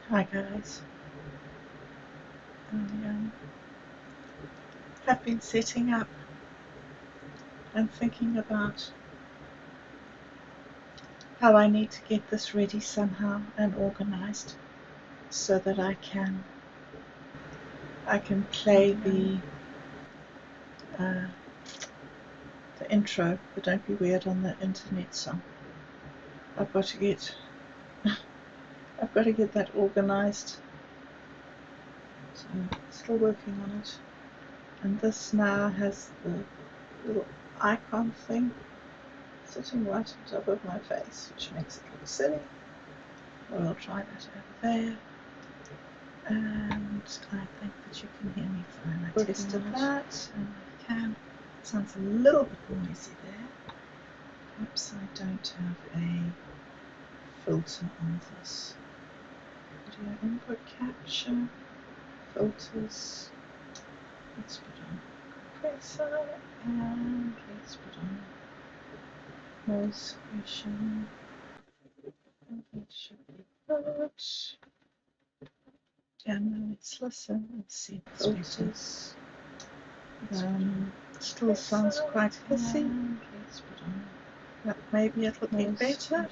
Hi guys, I have been setting up and thinking about how I need to get this ready somehow and organized so that I can play the intro, the Don't Be Weird on the Internet song. I've got to get that organized. So still working on it. And this now has the little icon thing sitting right on top of my face, which makes it look silly. But I'll try that over there. And I think that you can hear me fine. I tested that, and I can. It sounds a little bit noisy there. Perhaps I don't have a filter on this. Video input capture, filters. Let's put on compressor, and let's put on noise suppression. And it should be good. Yeah, now let's listen and see if filters. Still sounds quite hissy. But maybe it'll be better.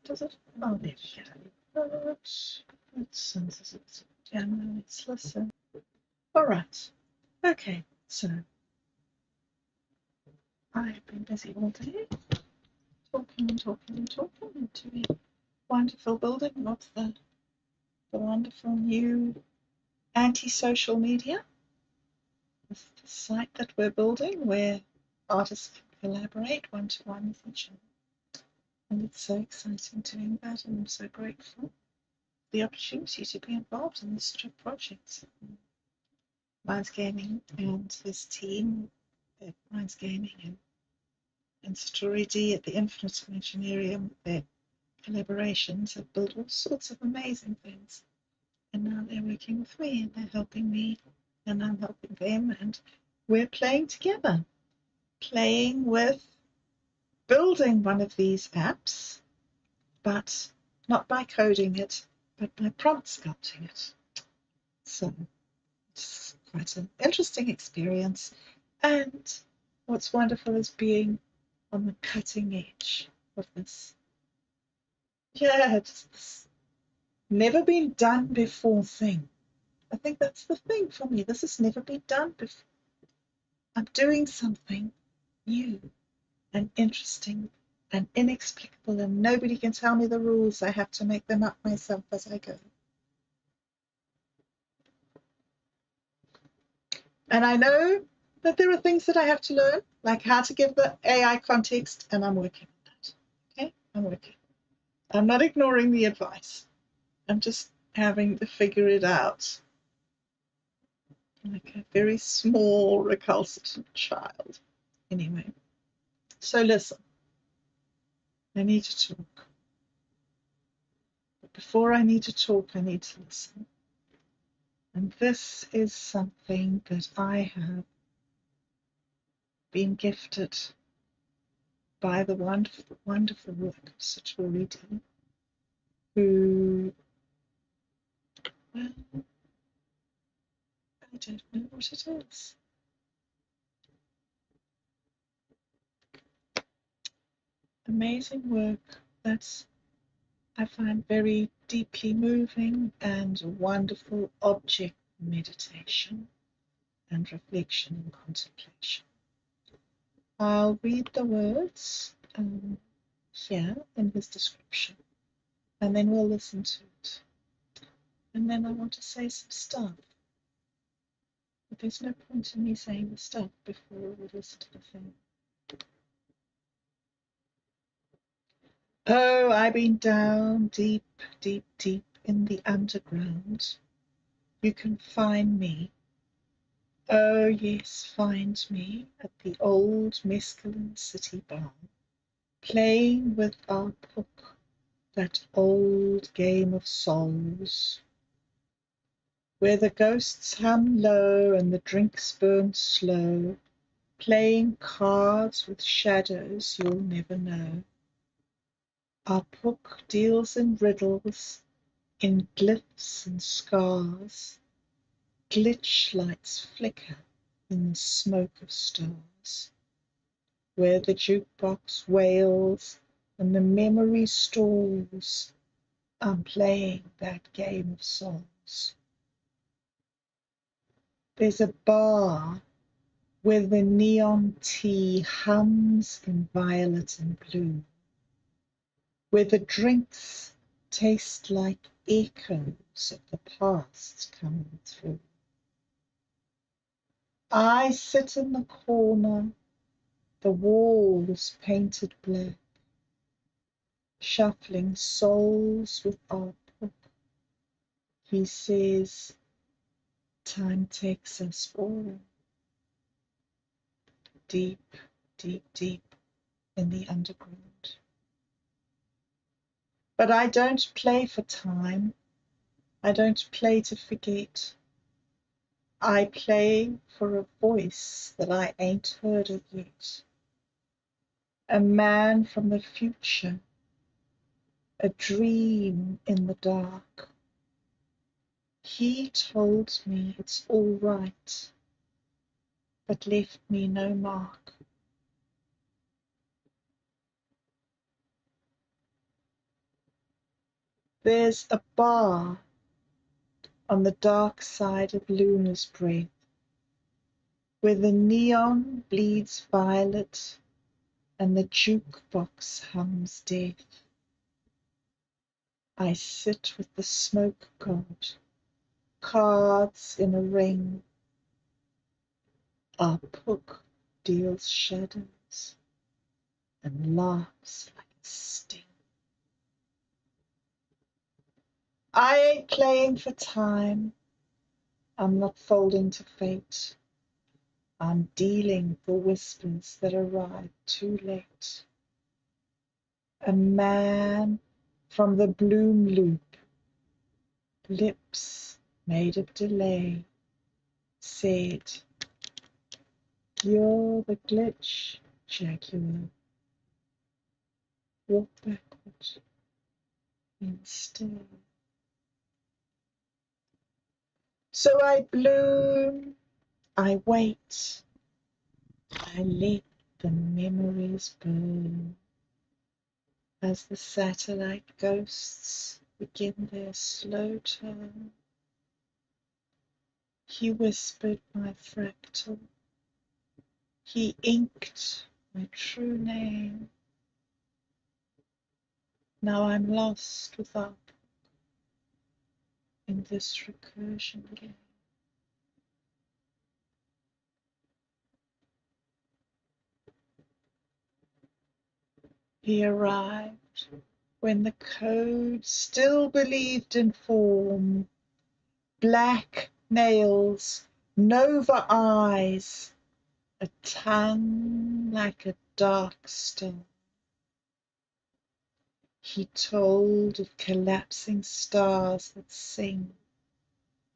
Does it? Oh, there we go. Yeah, now let's listen. Alright. Okay, so I've been busy all day talking into the wonderful building of the wonderful new anti-social media. The site that we're building where artists can collaborate one-to-one with each other. And it's so exciting doing that, and I'm so grateful for the opportunity to be involved in this project. Minds Gaming and his team at Minds Gaming and SatoriD at the Infinite Engineering, their collaborations have built all sorts of amazing things. And now they're working with me and they're helping me and I'm helping them, and we're playing together, playing with building one of these apps, but not by coding it, but by prompt sculpting it. So it's quite an interesting experience, and what's wonderful is being on the cutting edge of this. Yeah, it's this never been done before thing. I think that's the thing for me. This has never been done before. I'm doing something new and interesting and inexplicable, and nobody can tell me the rules. I have to make them up myself as I go. And I know that there are things that I have to learn, like how to give the AI context, and I'm working on that. Okay, I'm working. I'm not ignoring the advice. I'm just having to figure it out like a very small, recalcitrant child. Anyway, so listen. I need to talk. But before I need to talk, I need to listen. And this is something that I have been gifted by the wonderful, wonderful work of SatoriD, who, well, I don't know what it is. Amazing work that I find very deeply moving, and wonderful object meditation and reflection and contemplation. I'll read the words here in his description, and then we'll listen to it. And then I want to say some stuff. But there's no point in me saying the stuff before we listen to the thing. Oh, I've been down deep, deep, deep in the underground. You can find me. Oh, yes, find me at the old Mescaline city bar, playing with Ah Pook, that old game of souls, where the ghosts hum low and the drinks burn slow, playing cards with shadows you'll never know. Ah Pook deals in riddles In glyphs and scars, glitch lights flicker in the smoke of stars, where the jukebox wails and the memory stalls. I'm playing that game of souls. There's a bar where the neon tea hums in violet and blue, where the drinks taste like echoes of the past coming through. I sit in the corner, the walls painted black, shuffling souls with Ah Pook. He says, time takes us all deep, deep, deep in the underground. But I don't play for time. I don't play to forget. I play for a voice that I ain't heard of yet. A man from the future, a dream in the dark. He told me it's all right, but left me no mark. There's a bar on the dark side of Luna's breath, where the neon bleeds violet and the jukebox hums death. I sit with the smoke god, cards in a ring. Ah Pook deals shadows and laughs like a sting. I ain't playing for time. I'm not folding to fate. I'm dealing for whispers that arrive too late. A man from the bloom loop, lips made of delay, said, you're the glitch, Jaguar. Walk backward instead. So I bloom, I wait, I let the memories burn as the satellite ghosts begin their slow turn. He whispered my fractal, he inked my true name. Now I'm lost without in this recursion game. He arrived when the code still believed in form. Black nails, nova eyes, a tongue like a dark stone. He told of collapsing stars that sing,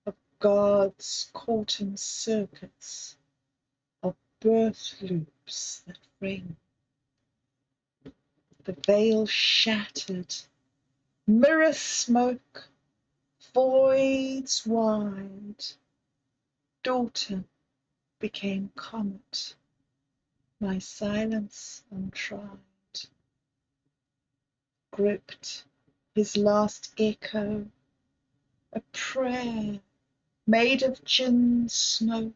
of gods caught in circuits, of birth loops that ring. The veil shattered, mirror smoke, voids wide. Daughter became comet, my silence untried. Gripped his last echo, a prayer made of gin smoke.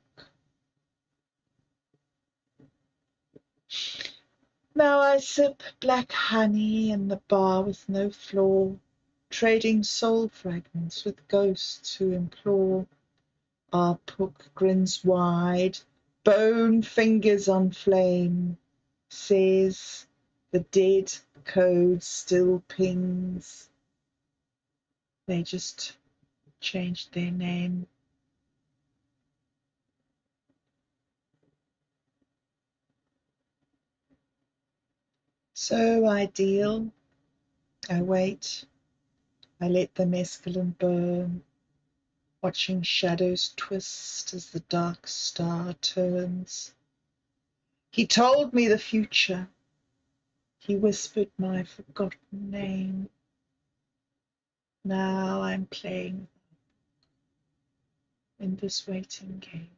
Now I sip black honey in the bar with no floor, trading soul fragments with ghosts who implore. Ah Pook grins wide, bone fingers on flame, says the dead code still pings. They just changed their name. So I deal, I wait, I let the mescaline burn, watching shadows twist as the dark star turns. He told me the future, he whispered my forgotten name. Now I'm playing in this waiting game.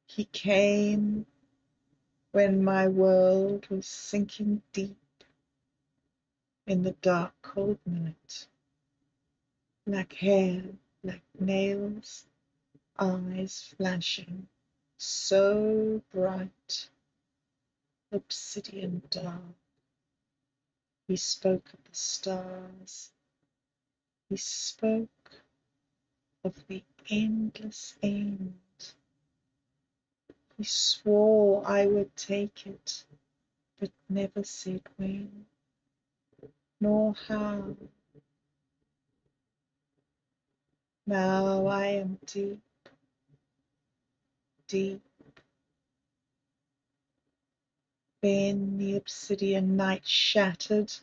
He came when my world was sinking deep in the dark, cold night. Black hair, black nails, eyes flashing so bright, obsidian dark. He spoke of the stars. He spoke of the endless end. He swore I would take it, but never said when, nor how. Now I am deep, deep. Then the obsidian night shattered,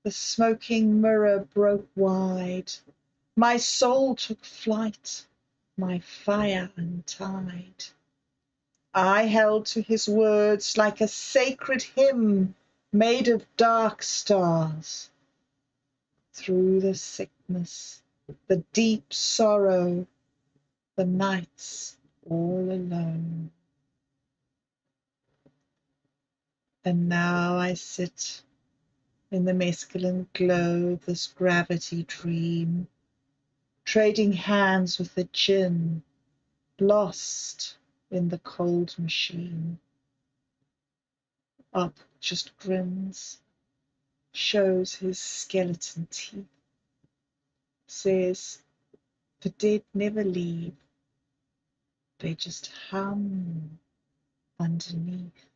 the smoking mirror broke wide. My soul took flight, my fire untied. I held to his words like a sacred hymn made of dark stars. Through the sickness, the deep sorrow, the nights all alone. And now I sit in the mescaline glow of this gravity dream, trading hands with the gin, lost in the cold machine. Ah Pook just grins, shows his skeleton teeth, says the dead never leave, they just hum underneath.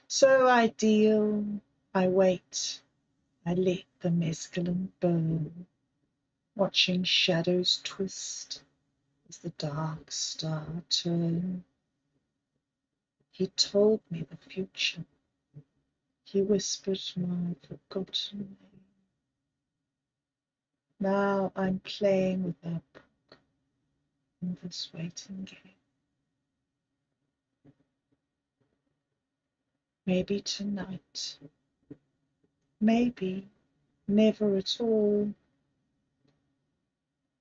So I deal, I wait, I let the mescaline burn, watching shadows twist as the dark star turn. He told me the future. He whispered my forgotten name. Now I'm playing with Ah Pook in this waiting game. Maybe tonight, maybe never at all.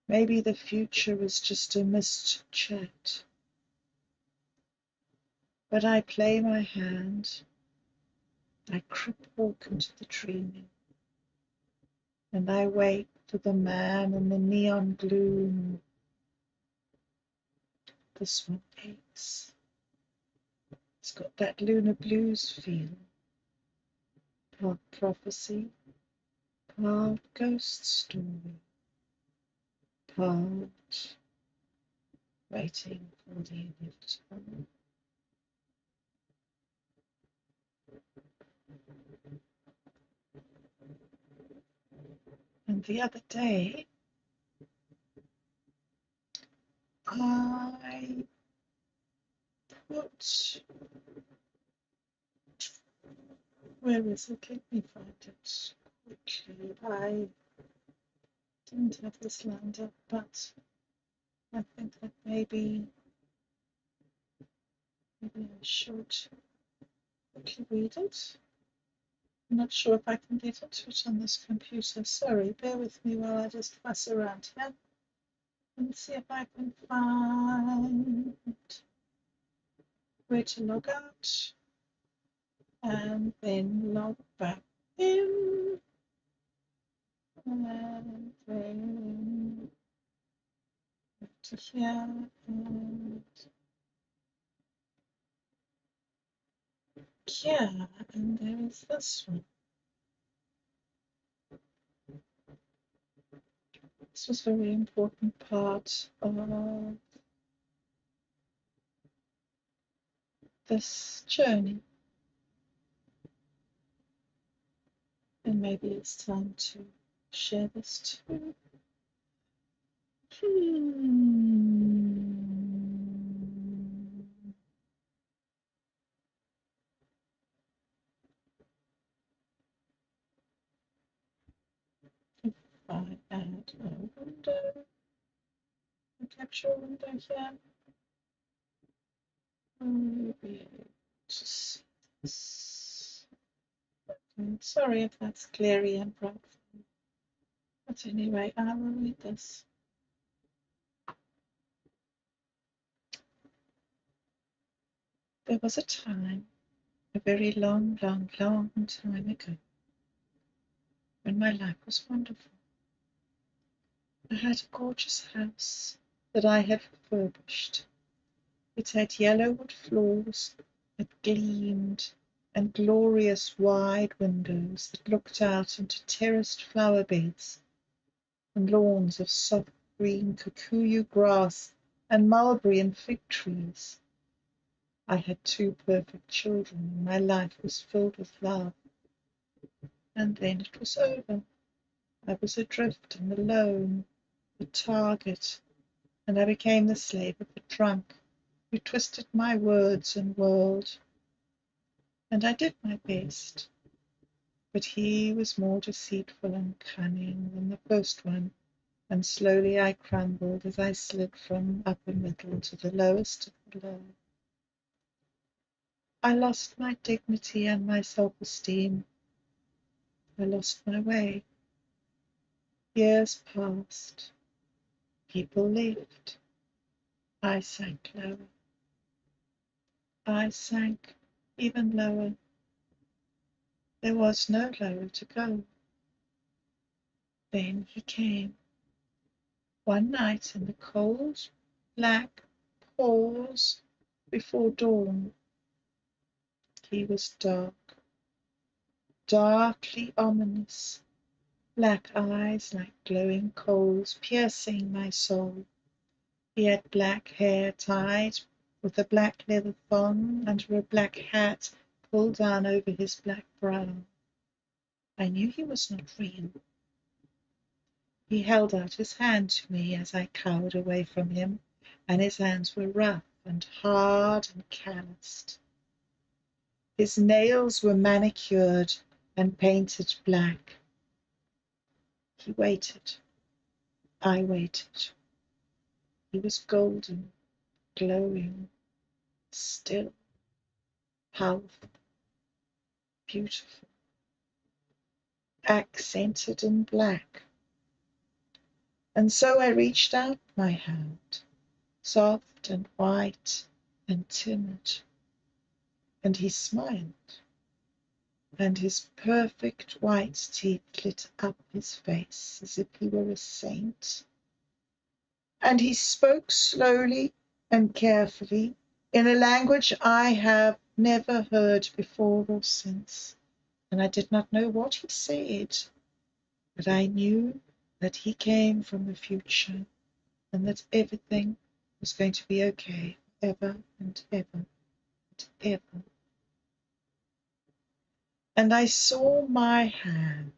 Maybe the future is just a missed chat. But I play my hand, I crip walk into the dreaming, and I wait for the man in the neon gloom. This one aches. It's got that lunar blues feel. Part prophecy, part ghost story, part waiting for the inevitable. And the other day, I put, where is it? Let me find it quickly. I didn't have this lined up, but I think that maybe I should quickly read it. I'm not sure if I can get into it on this computer. Sorry, bear with me while I just fuss around here. Let me see if I can find where to log out and then log back in. And then to here and here, and there is this one. This was a very important part of this journey. And maybe it's time to share this too. If I add a window, a capture window here, we'll be able to see Sorry if that's cleary and bright. But anyway, I will read this. There was a time, a very long, long, long time ago, when my life was wonderful. I had a gorgeous house that I had refurbished. It had yellow wood floors that gleamed, and glorious wide windows that looked out into terraced flower beds and lawns of soft green kikuyu grass and mulberry and fig trees. I had 2 perfect children, and my life was filled with love. And then it was over. I was adrift and alone, the target, and I became the slave of a drunk who twisted my words and whirled. And I did my best, but he was more deceitful and cunning than the first one, and slowly I crumbled as I slid from upper middle to the lowest of the low. I lost my dignity and my self-esteem. I lost my way. Years passed. People left. I sank lower. I sank even lower. There was no lower to go. Then he came. One night in the cold, black pause before dawn. He was dark, darkly ominous, black eyes like glowing coals piercing my soul. He had black hair tied with a black leather thong under a black hat pulled down over his black brow. I knew he was not real. He held out his hand to me as I cowered away from him, and his hands were rough and hard and calloused. His nails were manicured and painted black. He waited. I waited. He was golden, glowing, still, powerful, beautiful, accented in black. And so I reached out my hand, soft and white and timid, and he smiled, and his perfect white teeth lit up his face as if he were a saint. And he spoke slowly and carefully in a language I have never heard before or since, and I did not know what he said, but I knew that he came from the future and that everything was going to be okay ever and ever and ever. And I saw my hand,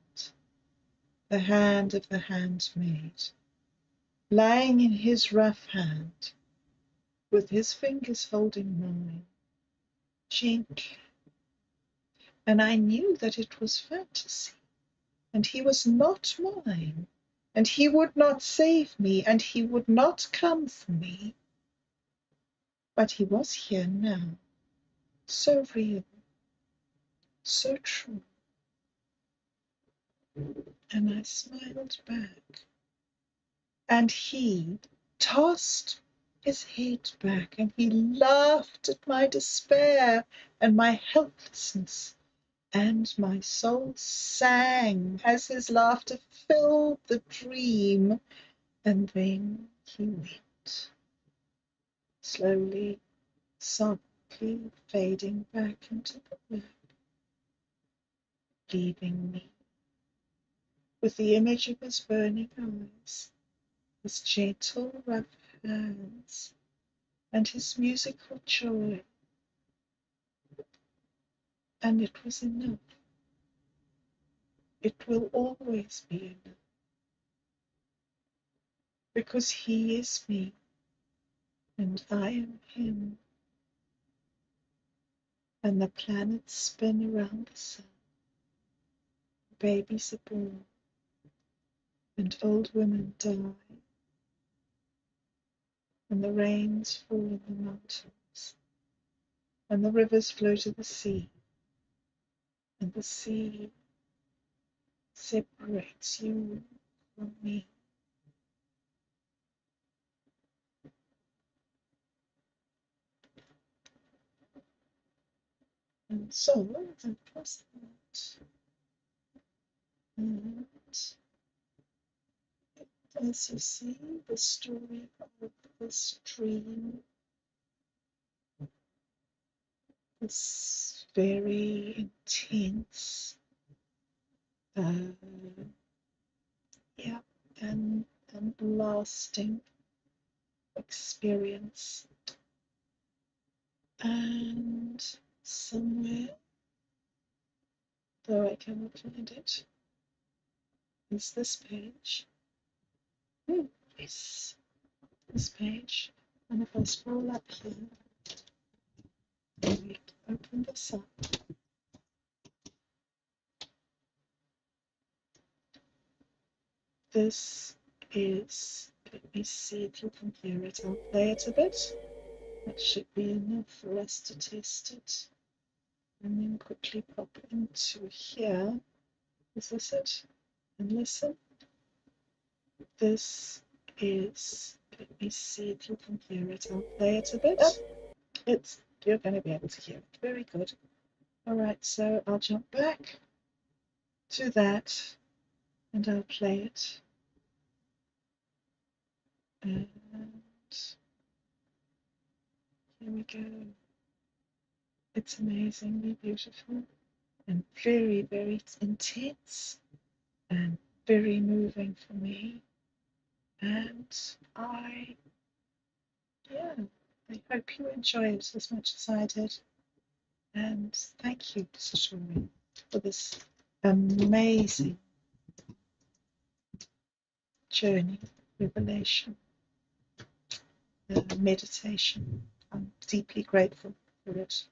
the hand of the handmaid, lying in his rough hand, with his fingers holding mine, gently. And I knew that it was fantasy, and he was not mine, and he would not save me, and he would not come for me. But he was here now, so real, so true. And I smiled back, and he tossed his head back, and he laughed at my despair and my helplessness, and my soul sang as his laughter filled the dream. And then he went, slowly, softly fading back into the black, leaving me with the image of his burning eyes, his gentle rough hands, and his musical joy. And it was enough. It will always be enough, because he is me and I am him, and the planets spin around the sun, babies are born, and old women die, and the rains fall in the mountains, and the rivers flow to the sea, and the sea separates you from me. And so the present, and as you see, the story of this dream is very intense, yeah, and lasting experience. And somewhere, though I cannot find it, is this page. Yes, this page. And if I scroll up here, we open this up. This is, let me see if you can hear it. I'll play it a bit. That should be enough for us to test it. And then quickly pop into here. Is this it? And listen. This is, let me see if you can hear it. I'll play it a bit. You're going to be able to hear it. Very good. All right, so I'll jump back to that and I'll play it. And here we go. It's amazingly beautiful and very, very intense and very moving for me. And I hope you enjoy it as much as I did. And thank you, SatoriD, for this amazing journey, revelation, meditation. I'm deeply grateful for it.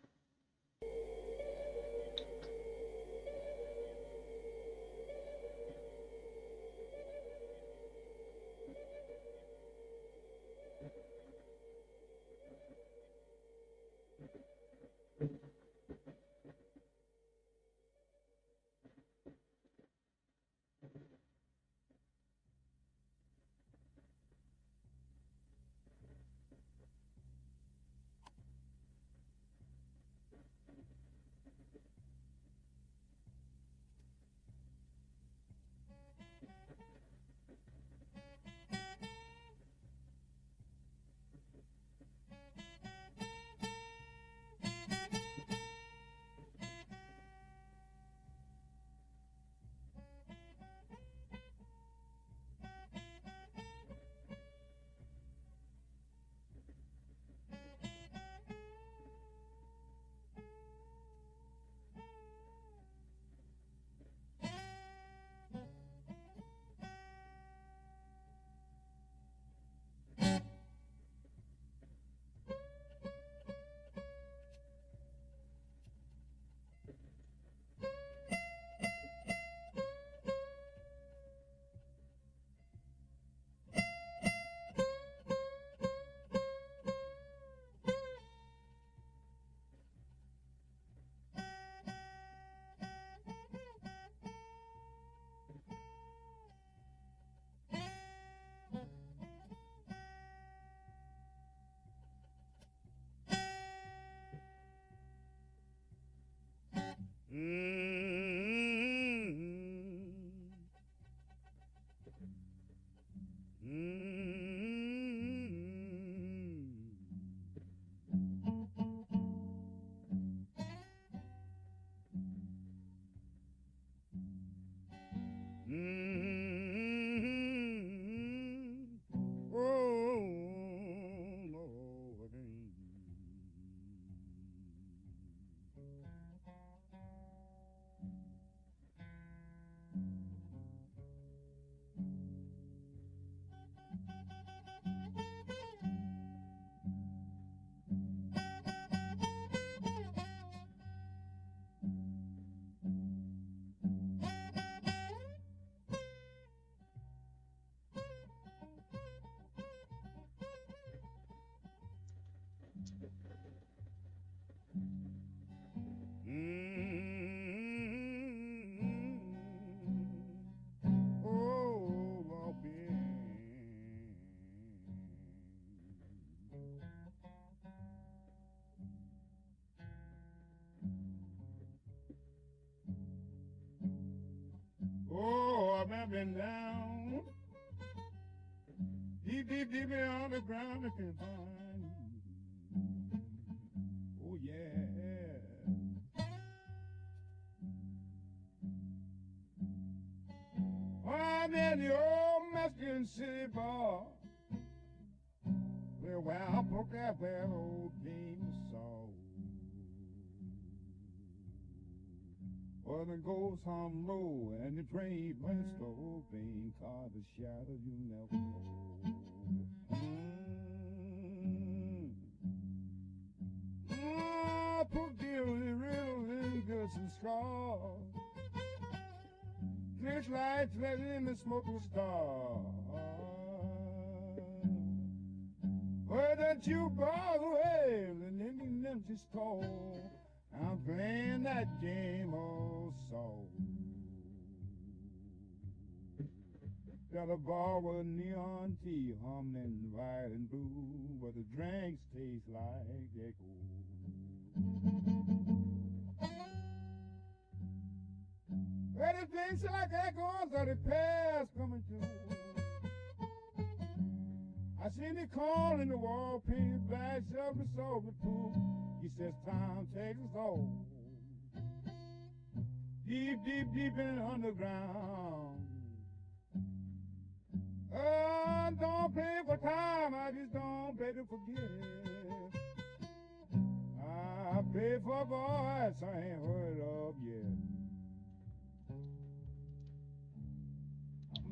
going down. Deep, deep, deep on the ground I can find. Oh yeah. I'm in the old Mescaline City bar, where I poke that that old game of soul. Well, the ghosts hum low and the train went slow, vain car the shadow you never know. Ah Pook deal with the riddles and goods and straws. Clear lights let in the smoking star. Where the jukebox wails and in the empty store, I'm playing that game of soul. Got a bar with neon tea humming white and blue, but the drinks taste like echo. Well, the drinks like echoes of the past coming through. I seen the call in the wall, painted black, shoved the soul with Pook. He says time takes us all. Deep, deep, deep in the underground. I don't play for time, I just don't play to forget. I play for a voice I ain't heard of yet.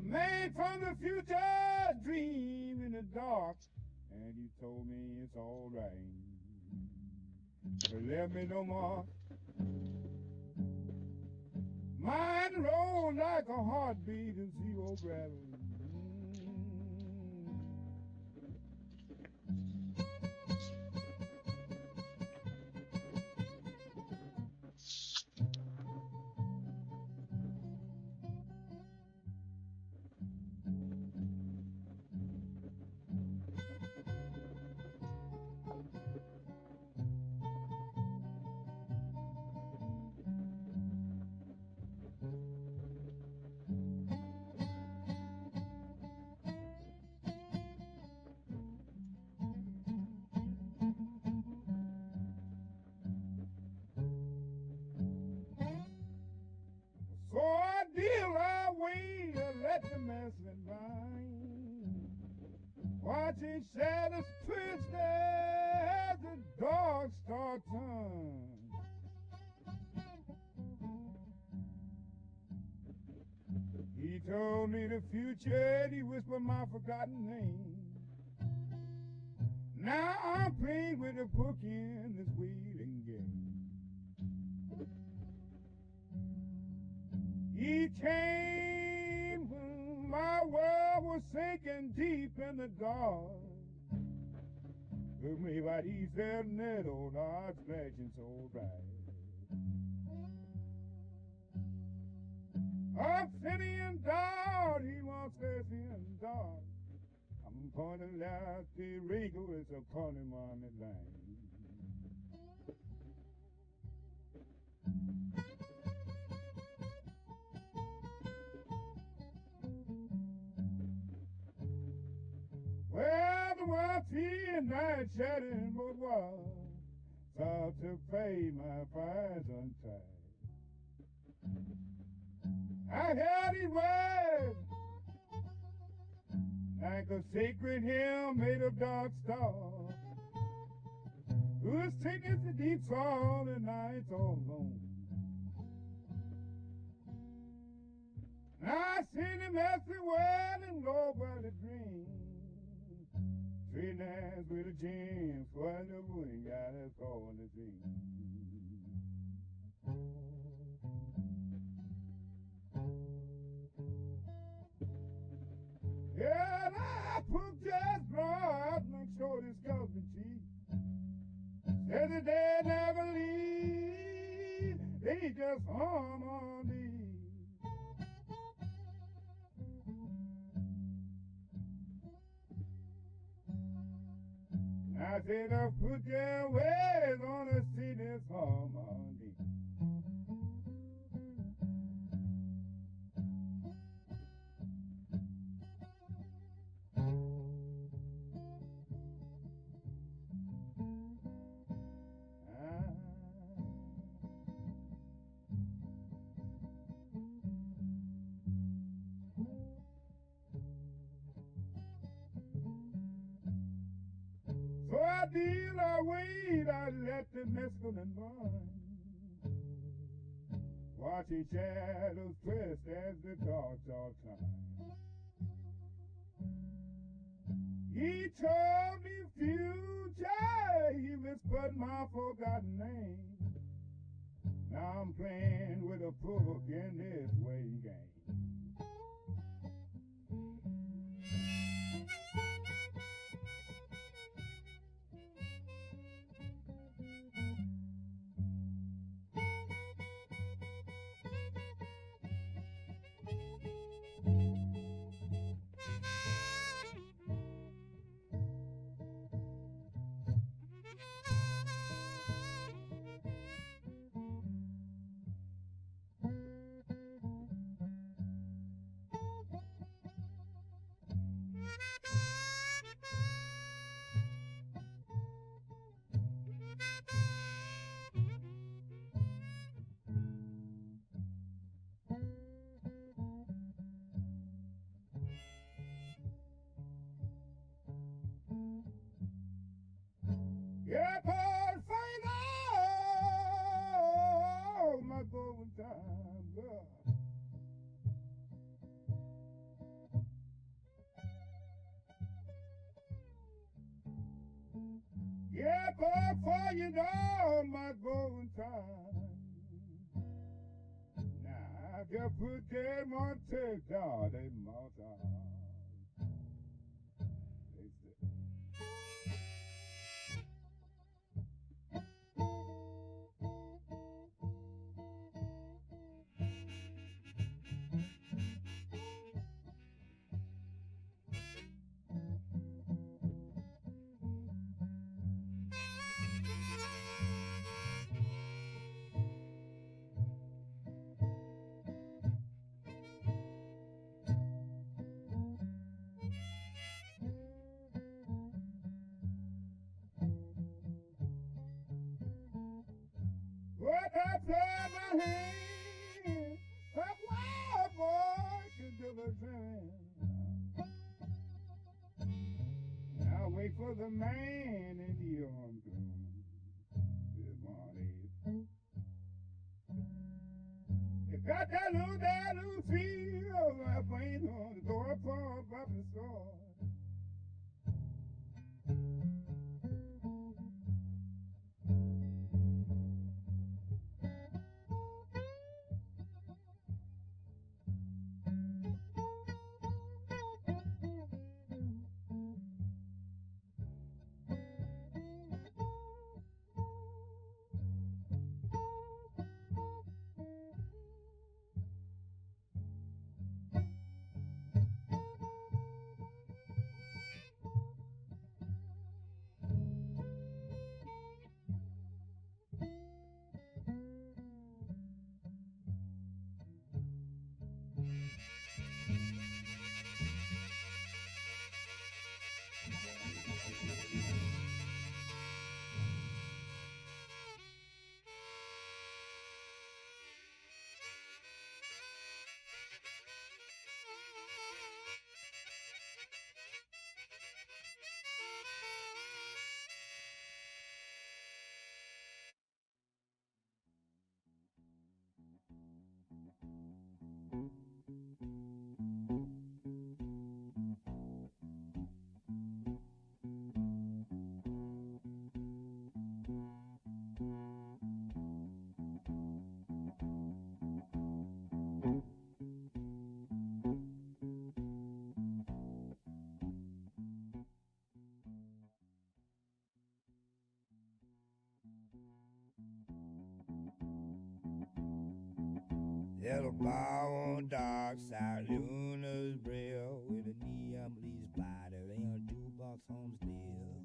Made from the future, dream in the dark, and you told me it's all right. But let me no more. Mine roll like a heartbeat in zero gravity. So I deal our way to let the Mescaline bind. Watching shadows twist as the dogs start turn. He told me the future and he whispered my forgotten name. Now I'm playing with the book in this waiting game. He came when my world was sinking deep in the dark. Took me by these there nettle, not flashing so bright. Obsidian dog, he wants Obsidian dog. I'm pointing out the wrinkle, it's a calling on the line. Well, the wild tea and night chatting both was, so to pay my fires untied. I heard his words like a sacred hymn made of dark stars. Whose tickets to deep soul and nights all alone. I seen him as the world and Lord by the dream. Three nights with a gem, for the moon got us all in the dream. Yeah, and I Pook just brought my shorty sculpted cheek. Said that they never leave, they just harm on me. I said, I'll put your ways on to see this harmony. deal, I wait, I let the mescaline burn. Watch his shadows twist as the thoughts all time. He told me future, he whispered my forgotten name. Now I'm playing with a pook in this way game. Yeah, but find out my golden time, girl. Yeah, but find out my golden time. Now I just put them on TikTok, they mouth They say. What I play my hand, that wild boy can do the same. Now wait for the man in the arms this morning. You got that little feel, my brain on the door pump up the store. Little bar on dark side Luna's Brill with a neon bleach bladder and a jukebox on still.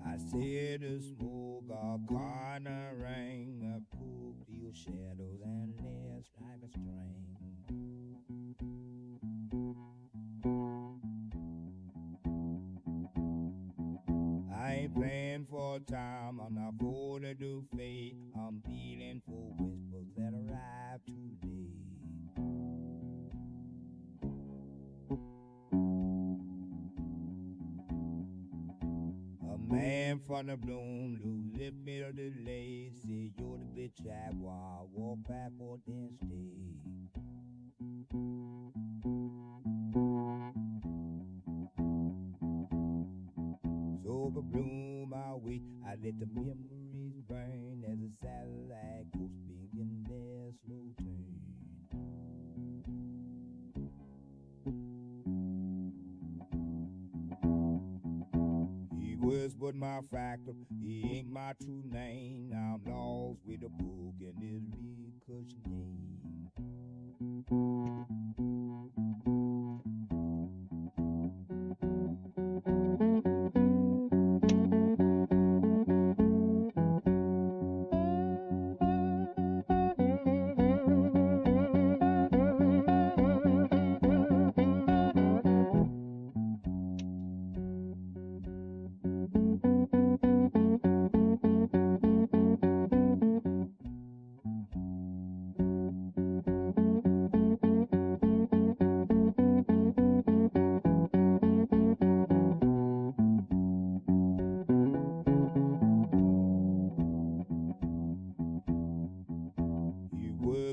I see the smoke, a corner ring, a pook, deal shadows and legs like a string. I ain't playing for time, I'm not for to do fate. I'm feeling for whispers that arrive too late. Man from the bloom, Lou, lift me to the lazy. You're the bitch jaguar, walk backward and stay. So the bloom I wait, I let the memories burn as a satellite goes begin their slow turn. He whispered my factor, he ain't my true name. I'm lost with a book and his repercussion name.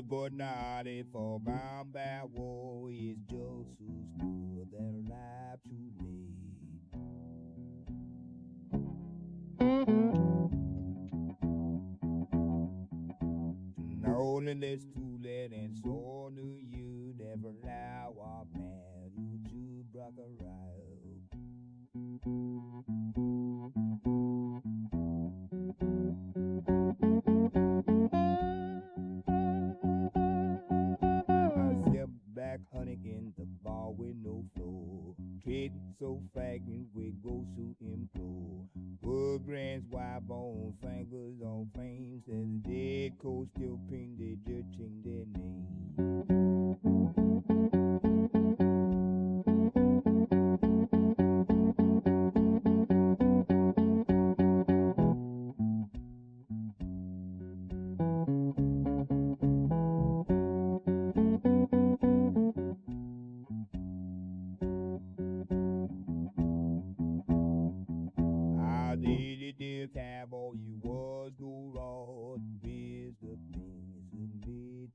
But not if for bound by war is just so good that alive today. Only let's to let and so knew you never allow our man to brock around. Back hunting in the bar with no floor. Tread so fragrant with ghosts who implore. Wood grants wide bone fingers on flames. As the dead coast still ping, they just change their name. Dear cowboy, you was go raw. Here's the things that made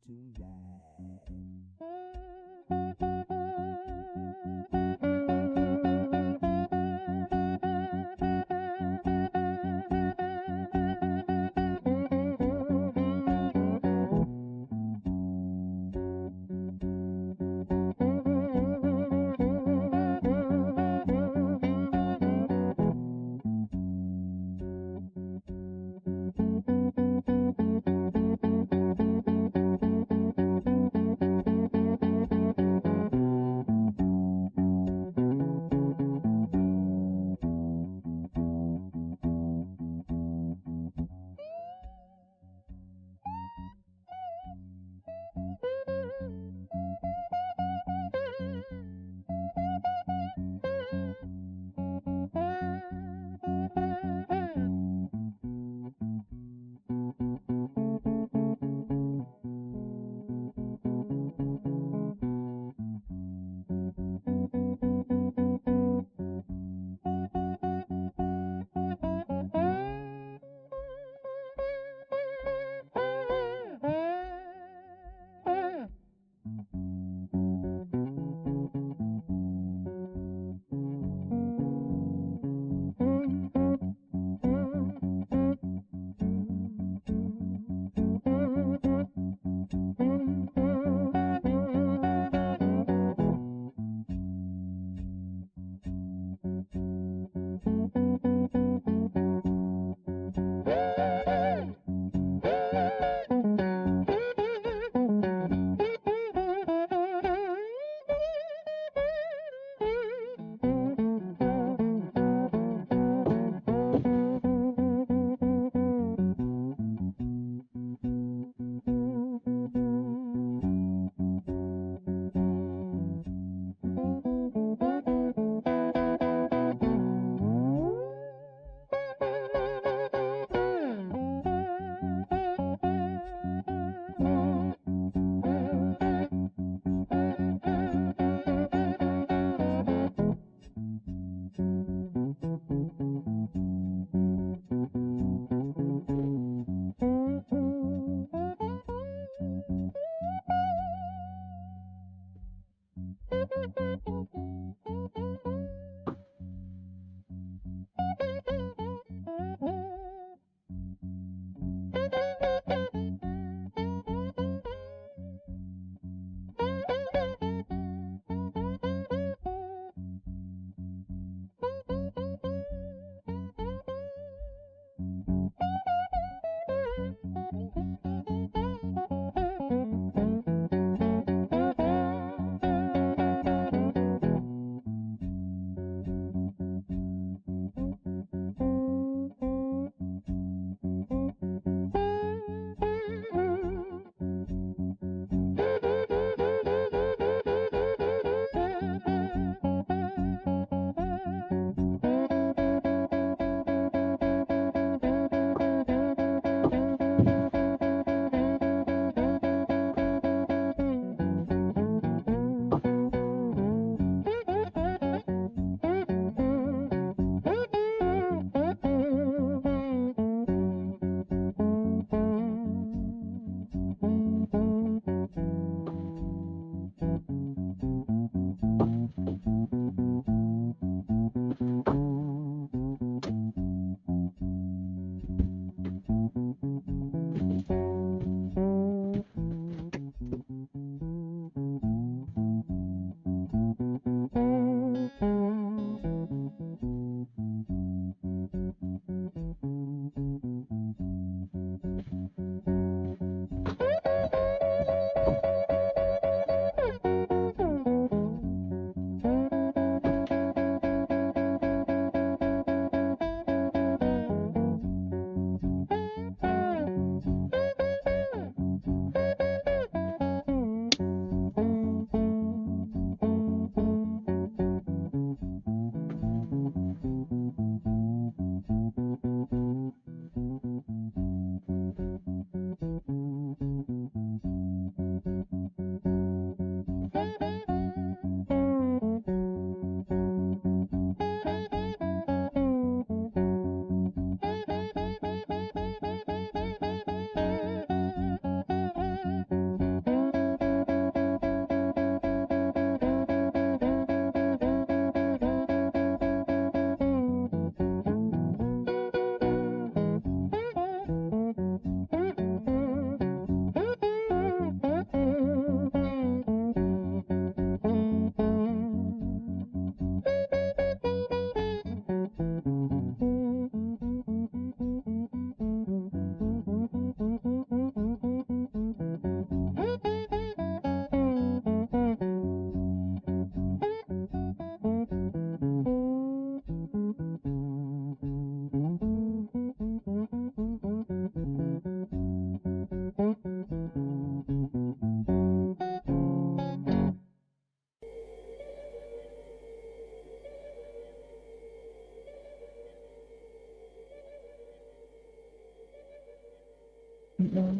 No.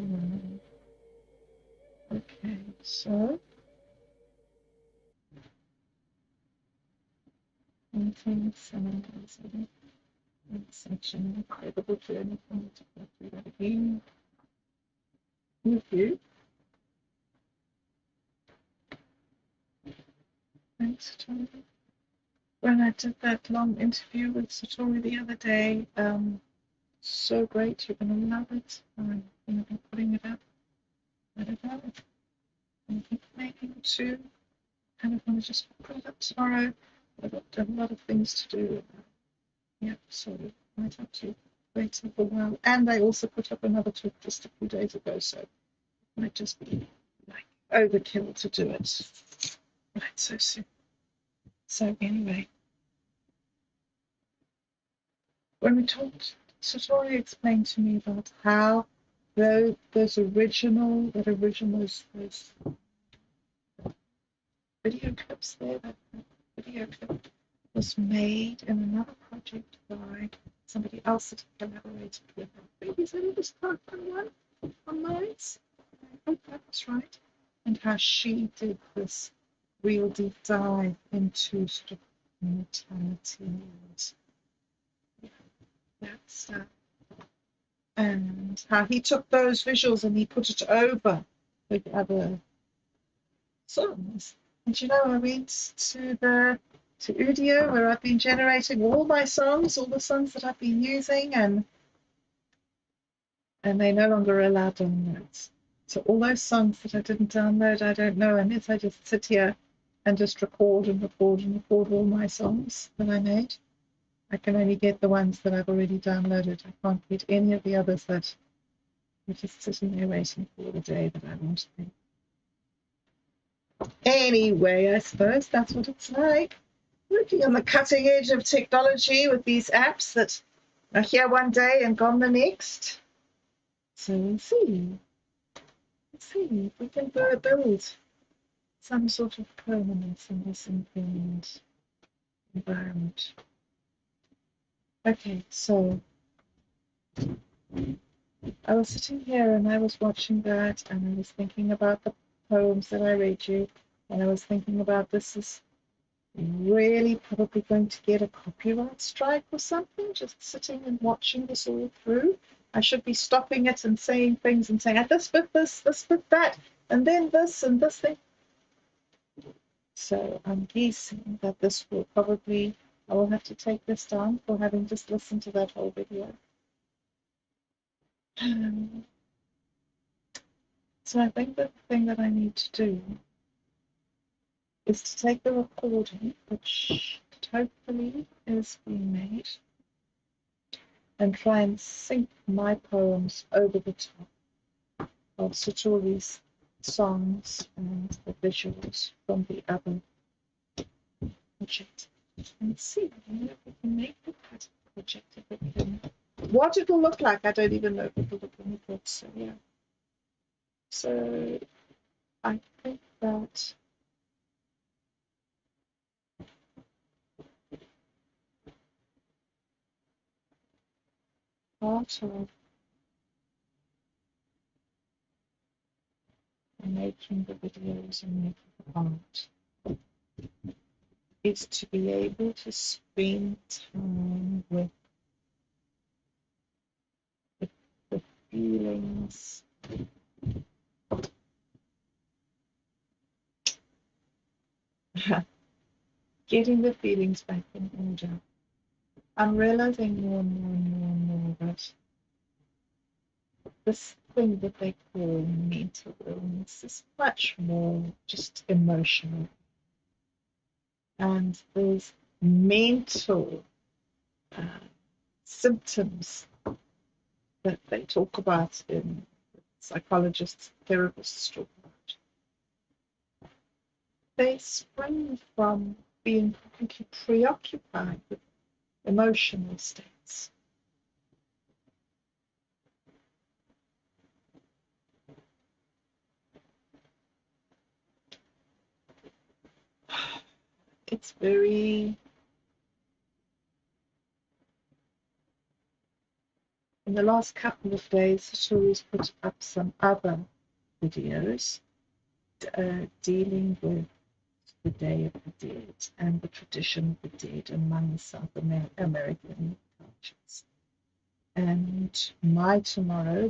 Okay, so anything section incredible journey from to go through that again with you. Thanks, Satori. When I did that long interview with Satori the other day, so great, you're gonna love it. I'm gonna be putting it up. I don't know. I'm making it too. Kind of want to just put it up tomorrow. I've got a lot of things to do. Yeah, so I might have to wait a while. And I also put up another talk just a few days ago, so it might just be like overkill to do it right so soon. So anyway, when we talked, Satori explained to me about how those original video clips there, that video clip was made in another project by somebody else that he collaborated with. I think he said it was part one on Lois. I hope that was right. And how she did this real deep dive into sort of mortality and that stuff. And how he took those visuals and he put it over with other songs. And you know, I went to Udio where I've been generating all my songs, all the songs that I've been using, and they no longer allow downloads. So all those songs that I didn't download, I don't know unless I just sit here and just record and record and record all my songs that I made. I can only get the ones that I've already downloaded. I can't get any of the others that are just sitting there waiting for the day that I want to be. Anyway, I suppose that's what it's like. Working on the cutting edge of technology with these apps that are here one day and gone the next. So we'll see. Let's see if we can build some sort of permanence in this infinite environment. Okay, so I was sitting here and I was watching that and I was thinking about the poems that I read you, and I was thinking about this is really probably going to get a copyright strike or something, just sitting and watching this all through. I should be stopping it and saying things and saying, this bit this bit that, and then this and this thing. So I'm guessing that this will probably, I will have to take this down for having just listened to that whole video. So I think that the thing that I need to do is to take the recording, which hopefully is being made, and try and sync my poems over the top of Satori's songs and the visuals from the other project. And see if we can make the project if it can. What it'll look like, I don't even know if it'll look any good. So yeah. So I think that part of making the videos and making the art is to be able to spend time with the feelings getting the feelings back in order. I'm realizing more and more and more and more that this thing that they call mental illness is much more just emotional. And there's mental symptoms that they talk about in psychologists, therapists talk about. They spring from being completely preoccupied with emotional states. It's very in the last couple of days, Satori's put up some other videos dealing with the Day of the Dead and the tradition of the dead among South American cultures. And my tomorrow,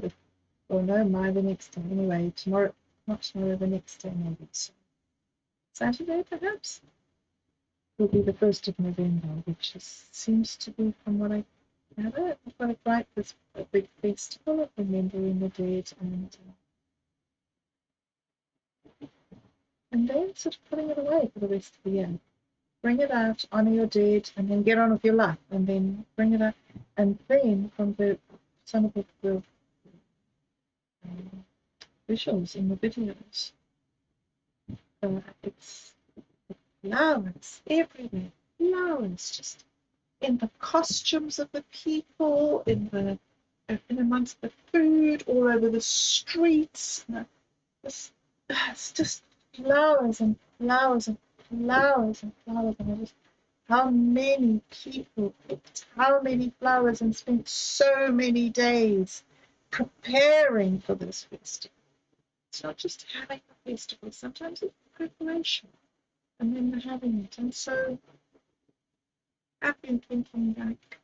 the next day anyway, tomorrow, not tomorrow, the next day maybe, so Saturday perhaps, will be the 1st of November, which seems to be, from what I gather, if I got it right, there's a big festival of remembering the dead and then sort of putting it away for the rest of the year. Bring it out, honor your dead, and then get on with your life, and then bring it out, and then from some of the visuals in the videos, it's flowers everywhere, flowers just in the costumes of the people, in amongst the food, all over the streets. It's just flowers and flowers and flowers and flowers, and how many people picked how many flowers and spent so many days preparing for this festival. It's not just having a festival, sometimes it's preparation and then having it. And so I've been thinking like,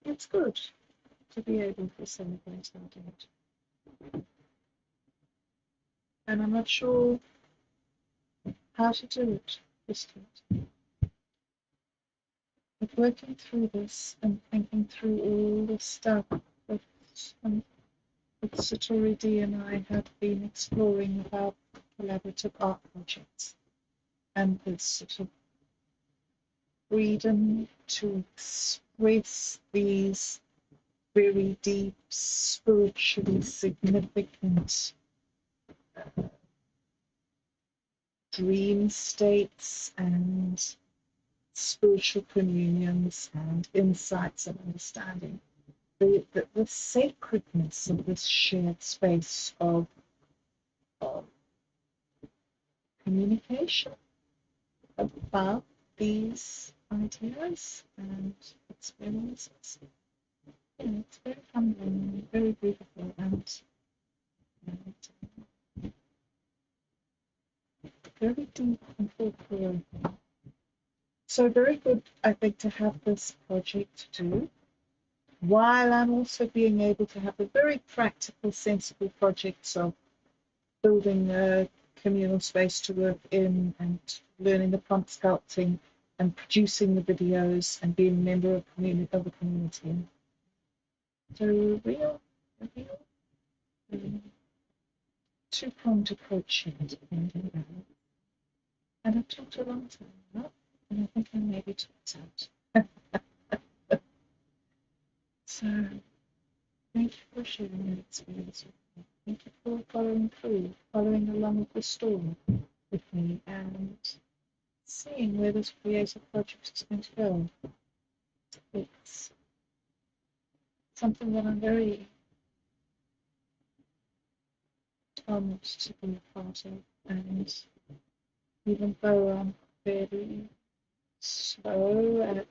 it's good to be able to celebrate our dead. And I'm not sure how to do it this time. But working through this and thinking through all the stuff that SatoriD and I have been exploring about collaborative art projects and this sort of freedom to express these very deep, spiritually significant dream states and spiritual communions and insights and understanding. The sacredness of this shared space of communication about these ideas and experiences. It's very humbling, very beautiful, and very deep and fulfilling. So very good, I think, to have this project to do, while I'm also being able to have the very practical, sensible projects of building a communal space to work in and learning the prompt sculpting and producing the videos and being a member of the community. So real two-pronged approach here. And I've talked a long time now, and I think I maybe talked out. So thank you for sharing your experience with me. Thank you for following through, following along with the story with me, and seeing where this creative project is going to go. It's something that I'm very honored to be a part of, and even though I'm fairly slow at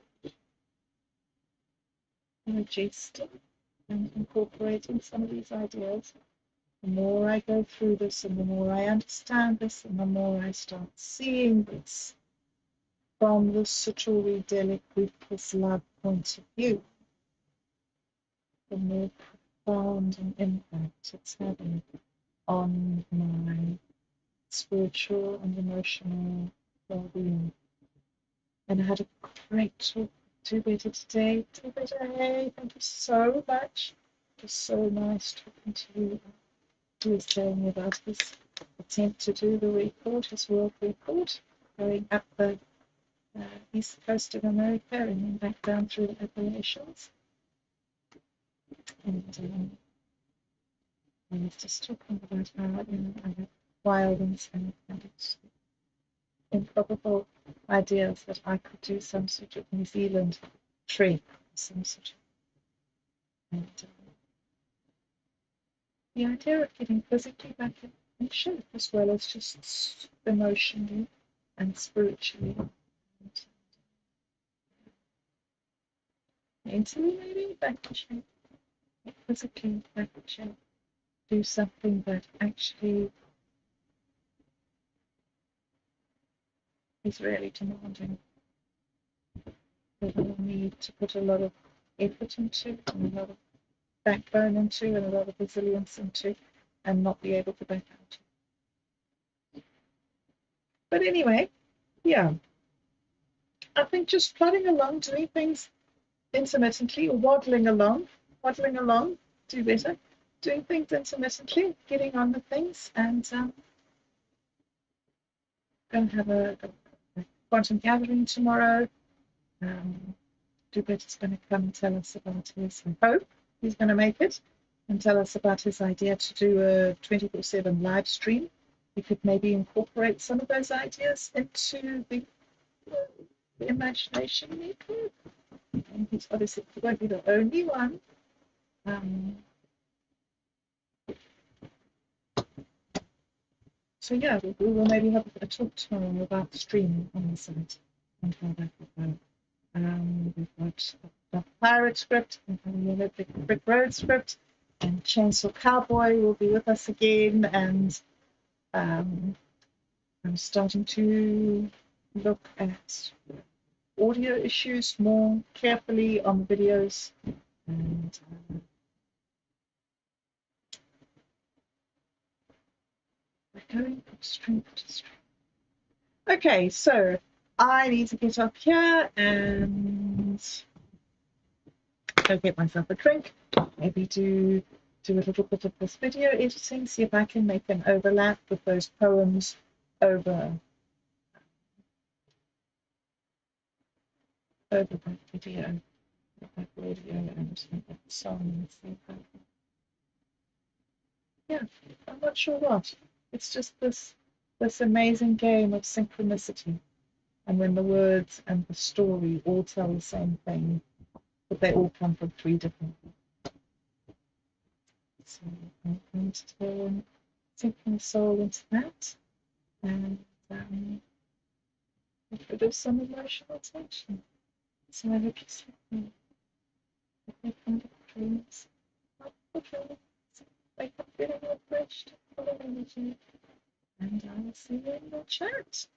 digesting and incorporating some of these ideas, the more I go through this and the more I understand this and the more I start seeing this from the SatoriD glyphs lab point of view, the more profound an impact it's having on my spiritual and emotional well-being. And I had a great talk to Better today. To Better, hey, thank you so much. It was so nice talking to you. He was telling me about his attempt to do the record, his world record, going up the east coast of America and then back down through the Appalachians. And I was just talking about how I have wild and it's improbable ideas that I could do some sort of New Zealand trip, some sort of, and the idea of getting physically back in shape as well as just emotionally and spiritually. And mentally maybe back in shape, physically back in shape. Do something that actually is really demanding, that will need to put a lot of effort into, and a lot of backbone into, and a lot of resilience into, and not be able to back out. But anyway, yeah, I think just plodding along, doing things intermittently, or waddling along, do better. Doing things intermittently, getting on with things, and going to have a quantum gathering tomorrow. Dubert's going to come and tell us about his, I hope he's going to make it, and tell us about his idea to do a 24/7 live stream. We could maybe incorporate some of those ideas into the imagination network. And he's obviously he won't be the only one. So yeah, we will maybe have a talk tomorrow about streaming on the site and how that will go. We've got the pirate script, and the Brick Road script, and Chainsaw Cowboy will be with us again. And I'm starting to look at audio issues more carefully on the videos, and we're going from strength to strength. Okay, so I need to get up here and go get myself a drink, maybe do a little bit of this video editing, see if I can make an overlap with those poems over that video, that audio, and that song. Yeah, I'm not sure what. It's just this amazing game of synchronicity, and when the words and the story all tell the same thing, but they all come from three different people. So I'm going to sink my soul into that, and get rid of some emotional tension. So I hope you sleep well. Wake up dreams. Wake up feeling refreshed, full of energy, and I will see you in the chat.